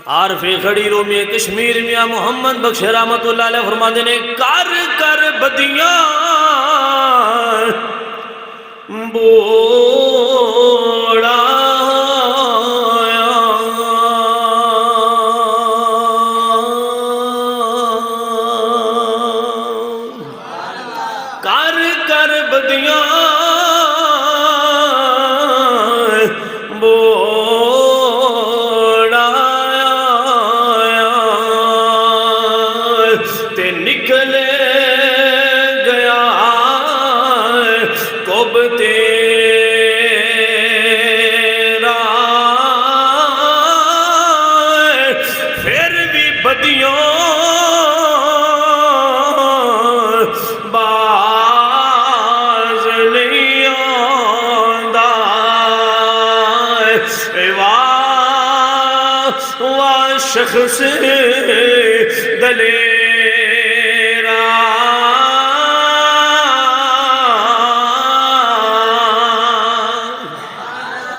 عارف کھڑی رومی کشمیر میاں محمد بخش رحمت اللہ علیہ فرماتے نے کر کر بدیاں بوڑا کر کر بدیاں بوڑا تے نکلے گیا کب تیرا پھر بھی بدیوں باز نہیں آندا واہ شخص دلے